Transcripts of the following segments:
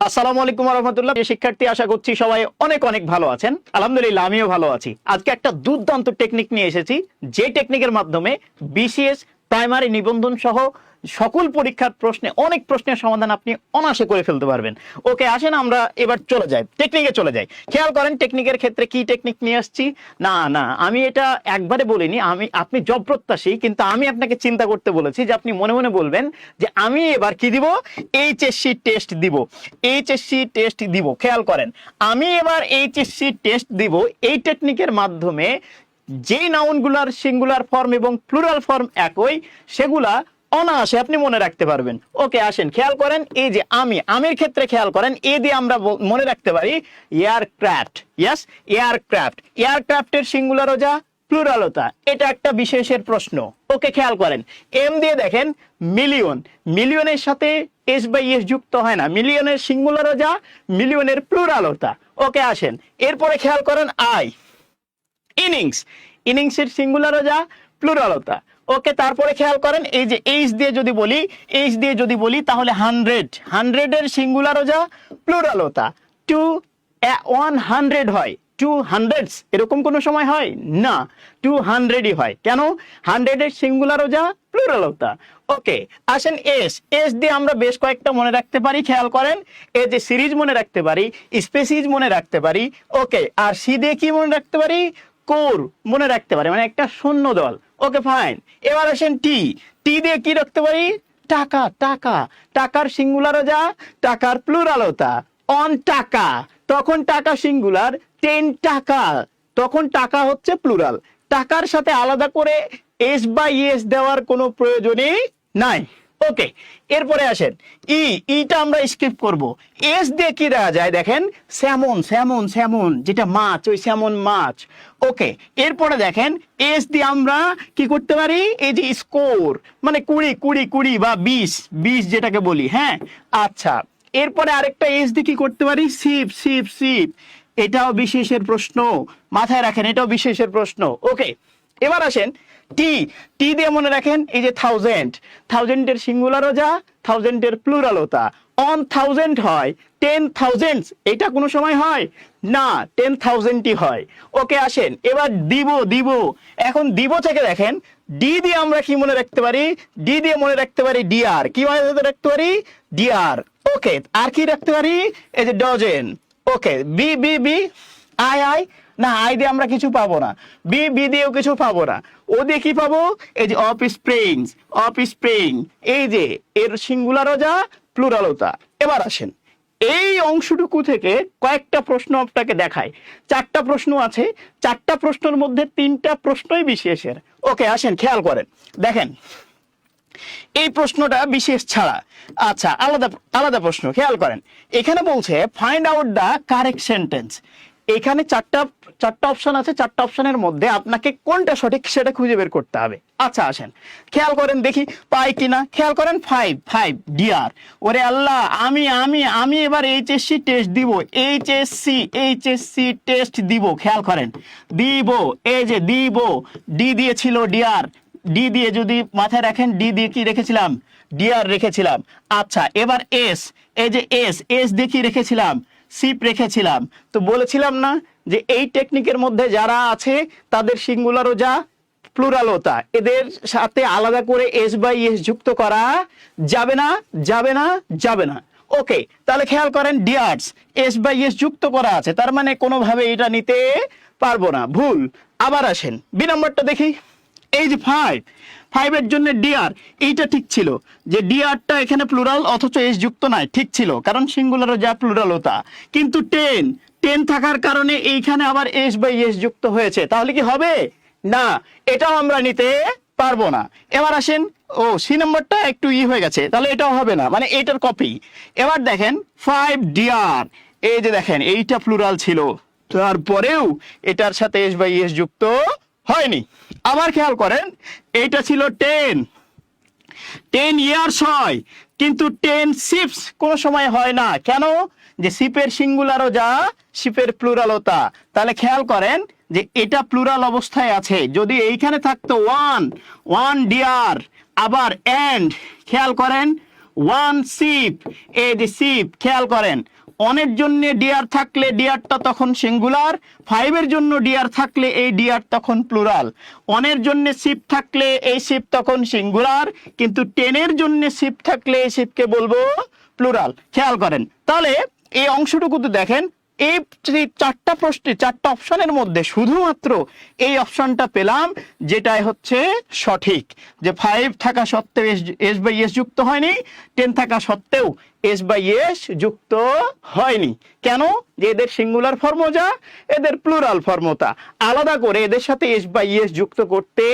আসসালামু আলাইকুম ওয়া রাহমাতুল্লাহ। শিক্ষার্থী, আশা করছি সবাই অনেক অনেক ভালো আছেন। আলহামদুলিল্লাহ, আমিও ভালো আছি। আজকে একটা দুর্দান্ত টেকনিক নিয়ে এসেছি, যে টেকনিকের মাধ্যমে বিসিএস প্রাইমারি নিবন্ধন সহ সকল পরীক্ষার প্রশ্নে অনেক প্রশ্নের সমাধান আপনি অনায়াসে করে ফেলতে পারবেন। ওকে, আসেন আমরা এবার চলে যাই, টেকনিকে চলে যাই। খেয়াল করেন টেকনিকের ক্ষেত্রে কি টেকনিক নিয়ে আসছি। না, আমি এটা একবারে বলিনি। আপনি জব প্রত্যাশী, কিন্তু আমি আপনাকে চিন্তা করতে বলেছি যে আপনি মনে মনে বলবেন যে আমি এবার কি দিব, এইচএসসি টেস্ট দিব, এইচএসসি টেস্ট দিব। খেয়াল করেন, আমি এবার এইচএসসি টেস্ট দিব এই টেকনিকের মাধ্যমে। যেই নাউনগুলার সিঙ্গুলার ফর্ম এবং প্লুরাল ফর্ম একই, সেগুলা অনায়াসে আপনি মনে রাখতে পারবেন। ওকে, আসেন খেয়াল করেন, এই যে আমির ক্ষেত্রে খেয়াল করেন, এ দিয়ে আমরা মনে রাখতে পারি এয়ারক্রাফট। Yes, aircraft. এয়ারক্রাফটের সিঙ্গুলার ও যা, প্লুরালতা, এটা একটা বিশেষের প্রশ্ন। ওকে, খেয়াল করেন, এম দিয়ে দেখেন মিলিয়ন। মিলিয়নের সাথে এস বাই এস যুক্ত হয় না। মিলিয়নের সিঙ্গুলার ও যা, মিলিয়নের প্লুরালতা। ওকে, আসেন এরপরে খেয়াল করেন আই। ইনিংস। ইনিংসের সিঙ্গুলার ও যা, প্লুরালতা। ওকে, তারপরে খেয়াল করেন, এই যে এইচ দিয়ে যদি বলি তাহলে হান্ড্রেড। হান্ড্রেডের সিঙ্গুলার ও যা, প্লুরালতা। 100 হয়, 200 এরকম কোনো সময় হয় না, 200ই হয়। কেন? 100-এর সিঙ্গুলার ও যা, প্লুরালতা। ওকে, আসেন এস। এস দিয়ে আমরা বেশ কয়েকটা মনে রাখতে পারি। খেয়াল করেন, এই যে সিরিজ মনে রাখতে পারি, স্পেসিজ মনে রাখতে পারি। ওকে, আর সি দিয়ে কি মনে রাখতে পারি, কোর মনে রাখতে পারি, মানে একটা সৈন্য দল। ওকে, ফাইন। এবার আসেন টি। টি দিয়ে কি রাখতে পারি, টাকা। টাকার সিঙ্গুলার ও যা, টাকার প্লুরালতা। অন টাকা, তখন টাকা সিঙ্গুলার। 10 টাকা, তখন টাকা হচ্ছে প্লুরাল। টাকার সাথে আলাদা করে এস বাই এস দেওয়ার কোনো প্রয়োজনই নাই। ওকে, এরপরে আসেন ইটা আমরা স্কিপ করব। এস দিয়ে কি দেওয়া যায় দেখেন, স্যামন, যেটা মাছ, ওই স্যামন মাছ। ওকে, এরপরে দেখেন এস দিয়ে আমরা কি করতে পারি, এই যে স্কোর, মানে 20 বা 20 যেটাকে বলি। হ্যাঁ, আচ্ছা, এরপরে আরেকটা এস দিয়ে কি করতে পারি, শিপ। এটাও বিশেষের প্রশ্ন, মাথায় রাখেন, এটাও বিশেষের প্রশ্ন। ওকে, এবার আসেন টি দিয়ে মনে রাখেন, এই যে থাউজেন্ডের সিঙ্গুলারও যা, থাউজেন্ডের প্লুরালতা। অন 1000 হয়, 10,000 এটা কোনো সময় হয় না, 10,000ই হয়। ওকে, আসেন এবার দিব। এখন দিব থেকে দেখেন, ডি দিয়ে আমরা কি মনে রাখতে পারি, ডি দিয়ে মনে রাখতে পারি ডিআর। কি মনে রাখতে পারি, ডিআর। ওকে, আর কি রাখতে পারি, এই যে ডজেন। ওকে, বি আই না, আই দিয়ে আমরা কিছু পাবো না, বি দিয়েও কিছু পাবো না। ও দিয়ে কি পাবো, এই যে অফ স্প্রিং, এই যে এর সিঙ্গুলারও যা, প্লুরালতা। এবার আসেন এই অংশটুকু থেকে কয়েকটা প্রশ্ন আপনাকে দেখায়। 4টা প্রশ্ন আছে, 4টা প্রশ্নের মধ্যে 3টা প্রশ্নই বিশেষের। ওকে, আসেন খেয়াল করেন, দেখেন এই প্রশ্নটা বিশেষ ছাড়া। আচ্ছা, আলাদা প্রশ্ন। খেয়াল করেন, এখানে বলছে find out the correct sentence. এখানে চারটা অপশন আছে, 4টা অপশনের মধ্যে আপনাকে কোনটা সঠিক সেটা খুঁজে বের করতে হবে। আচ্ছা, আসেন খেয়াল করেন দেখি পাই কিনা। খেয়াল করেন, 5 ডিয়ার। ওরে আল্লাহ, আমি এবার এইচএসসি টেস্ট দিব, এইচএসসি টেস্ট দিব। খেয়াল করেন, দিব, এই যে দিব, ডি দিয়েছিল ডিয়ার। ডি দিয়ে যদি মাথায় রাখেন, ডি দিয়ে কি রেখেছিলাম, ডিআর রেখেছিলাম। আচ্ছা, এবার এস, এই যে এস দিয়ে কি রেখেছিলাম, সিপ রেখেছিলাম। তো বলেছিলাম না যে এই টেকনিকের মধ্যে যারা আছে তাদের সিঙ্গুলার ও যা, প্লুরালতা, এদের সাথে আলাদা করে এস বাই এস যুক্ত করা যাবে না। ওকে, তাহলে খেয়াল করেন, ডিয়ার্স এস বাই এস যুক্ত করা আছে, তার মানে কোনোভাবে এটা নিতে পারবো না, ভুল। আবার আসেন বি নাম্বারটা দেখি, এই যে 5 জন্য ডিআর, এইটা ঠিক ছিল যে ডিআরটা এখানে প্লুরাল অথচ এস যুক্ত নাই, ঠিক ছিল, কারণ সিঙ্গুলারও যা, প্লুরালতা। কিন্তু 10 থাকার কারণে এইখানে আবার এস বাই এস যুক্ত হয়েছে, তাহলে কি হবে না, এটাও আমরা নিতে পারবো না। এবার আসেন, সি নাম্বারটা একটু হয়ে গেছে, তাহলে এটাও হবে না, মানে এটার কপি। এবার দেখেন 5 ডিআর, এই যে দেখেন এইটা প্লুরাল ছিল, তারপরেও এটার সাথে এস বাই এস যুক্ত হয়নি। আবার খেয়াল করেন, এইটা ছিল 10 ইয়ার্স হয়, কিন্তু 10 শিপস কোনো সময় হয় না। কেন? যে শিপের সিঙ্গুলারও যা, শিপের প্লুরালতা। তাহলে খেয়াল করেন যে এটা প্লুরাল অবস্থায় আছে। যদি এইখানে থাকতো ওয়ান ডিয়ার, আবার এন্ড, খেয়াল করেন ওয়ান শিপ, এই যে শিপ, খেয়াল করেন অনের জন্য ডিয়ার থাকলে ডিয়ারটা তখন সিঙ্গুলার, ফাইভের জন্য ডিয়ার থাকলে এই ডিয়ার তখন প্লুরাল, অনের জন্য শিপ থাকলে এই শিপ তখন সিঙ্গুলার, কিন্তু টেনের জন্য শিপ থাকলে এই শিপকে বলবো প্লুরাল। খেয়াল করেন তাহলে এই অংশটুকুতে দেখেন এই চারটা প্রশ্নে চারটা অপশনের মধ্যে শুধুমাত্র এই অপশনটা পেলাম যেটাই হচ্ছে সঠিক, যে 5 থাকা সত্ত্বেও এস বাই এস যুক্ত হয়নি, 10 থাকা সত্ত্বেও এস বাই এস যুক্ত হয়নি। কেন? যে এদের সিঙ্গুলার ফর্ম যা, এদের প্লুরাল ফর্ম তা, আলাদা করে এদের সাথে এস বাই এস যুক্ত করতে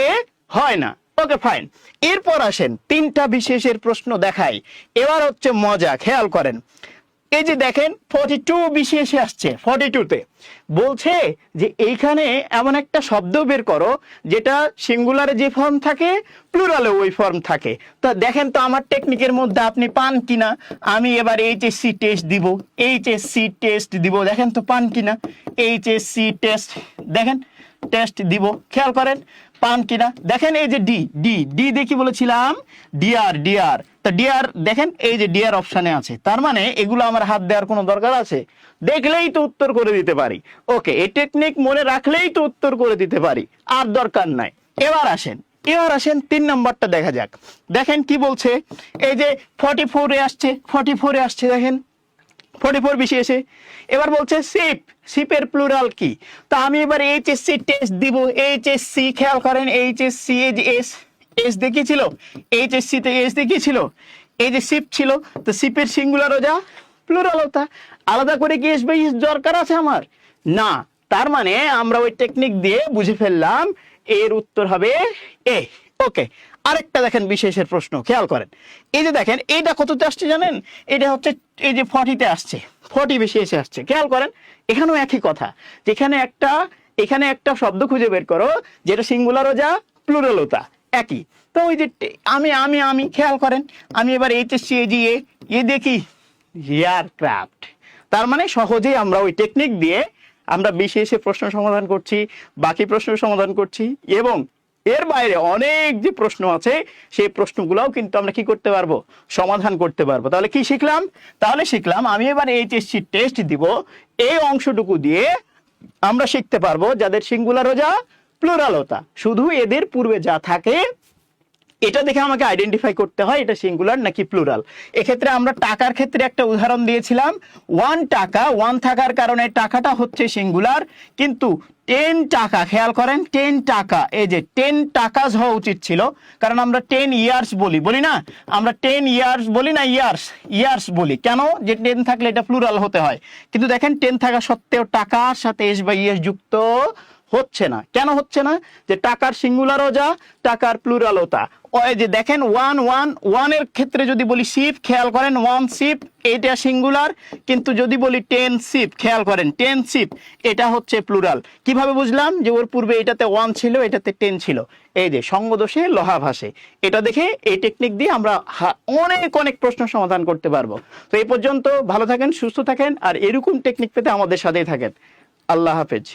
হয় না। ওকে ফাইন, এরপর আসেন তিনটা বিশেষের প্রশ্ন দেখাই। এবার হচ্ছে মজা, খেয়াল করেন এই যে দেখেন 42 বিশেষে আসছে, 42তে বলছে যে এইখানে এমন একটা শব্দ বের করো যেটা সিঙ্গুলারে যে ফর্ম থাকে প্লুরালে ওই ফর্ম থাকে। তা দেখেন তো আমার টেকনিকের মধ্যে আপনি পান কিনা। আমি এবার এইচএসসি টেস্ট দিব, এইচএসসি টেস্ট দিব, দেখেন তো পান কিনা। এইচএসসি টেস্ট, দেখেন টেস্ট দিব, খেয়াল করেন পান কিনা। দেখেন এই যে ডি ডি ডি দেখি বলেছিলাম ডিআর ডিআর, তা ডিআর দেখেন এই যে ডিআর অপশানে আছে, তার মানে এগুলো আমার হাত দেওয়ার কোনো দরকার আছে? দেখলেই তো উত্তর করে দিতে পারি। ওকে, এই টেকনিক মনে রাখলেই তো উত্তর করে দিতে পারি, আর দরকার নাই। এবার আসেন 3 নম্বরটা দেখা যাক। দেখেন কি বলছে, এই যে 44-এ আসছে, 44-এ আসছে, দেখেন 44 বিশেষে। এবার বলছে শিপ, শিপের প্লুরাল কি? তা আমি এবার এইচএসসি টেস্ট দিব, এইচএসসি, খেয়াল করেন এইচএসসি, এই যে এস এস দেখিয়েছিল, এইচএসসি তে এস দেখিয়েছিল, এই যে শিপ ছিল, তো শিপের সিঙ্গুলারও যা প্লুরালও তা, আলাদা করে কি এস বাই এস দরকার আছে আমার? না। তার মানে আমরা ওই টেকনিক দিয়ে বুঝে ফেললাম এর উত্তর হবে এ। ওকে, আরেকটা দেখেন বিশেষের প্রশ্ন, খেয়াল করেন এই যে দেখেন এইটা কততে আসছে জানেন? এটা হচ্ছে এই যে 40-তে আসছে, 40 বেশি এসে আসছে। খেয়াল করেন এখানেও একই কথা, যেখানে এখানে একটা শব্দ খুঁজে বের করো যেটা সিঙ্গুলারও যা প্লুরালও তা একই। তো ওই যে আমি খেয়াল করেন আমি এবার এইচএসসি এ দেখি এয়ারক্রাফট। তার মানে সহজেই আমরা ওই টেকনিক দিয়ে আমরা বিশেষে প্রশ্ন সমাধান করছি, বাকি প্রশ্ন সমাধান করছি, এবং এর বাইরে অনেক যে প্রশ্ন আছে সেই প্রশ্নগুলোও কিন্তু আমরা কি করতে পারবো? সমাধান করতে পারবো। তাহলে কি শিখলাম? তাহলে শিখলাম আমি এবার এইচএসসি টেস্ট দিব, এই অংশটুকু দিয়ে আমরা শিখতে পারবো যাদের সিঙ্গুলারও যা প্লুরালও তা, শুধু এদের পূর্বে যা থাকে এটা দেখে আমাকে আইডেন্টিফাই করতে হয় এটা সিঙ্গুলার নাকি প্লুরাল। এক্ষেত্রে আমরা টাকার ক্ষেত্রে একটা উদাহরণ দিয়েছিলাম, 1 টাকা, 1 থাকার কারণে টাকাটা হচ্ছে সিঙ্গুলার, কিন্তু 10 টাকা, খেয়াল করেন 10 টাকা, এই যে 10 টাকা হওয়া উচিত ছিল, কারণ আমরা 10 ইয়ার্স বলি না, আমরা 10 ইয়ার্স বলি না, ইয়ার্স বলি। কেন? যে 10 থাকলে এটা প্লুরাল হতে হয়, কিন্তু দেখেন 10 থাকা সত্ত্বেও টাকার সাথে এস বাই এস যুক্ত হচ্ছে না। কেন হচ্ছে না? যে টাকার সিঙ্গুলারও যা, টাকার প্লুরালও তা। ওই যে দেখেন 1 এর ক্ষেত্রে যদি বলি শিপ, খেয়াল করেন 1 শিপ এটা সিঙ্গুলার, কিন্তু যদি বলি 10 শিপ, খেয়াল করেন 10 শিপ এটা হচ্ছে প্লুরাল। কিভাবে বুঝলাম? যে ওর পূর্বে এটাতে 1 ছিল, এটাতে 10 ছিল, এই যে সঙ্গদোষে লোহা ভাসে। এটা দেখে এই টেকনিক দিয়ে আমরা অনেক প্রশ্ন সমাধান করতে পারবো। তো এই পর্যন্ত ভালো থাকেন, সুস্থ থাকেন, আর এরকম টেকনিক পেতে আমাদের সাথেই থাকেন। আল্লাহ হাফেজ।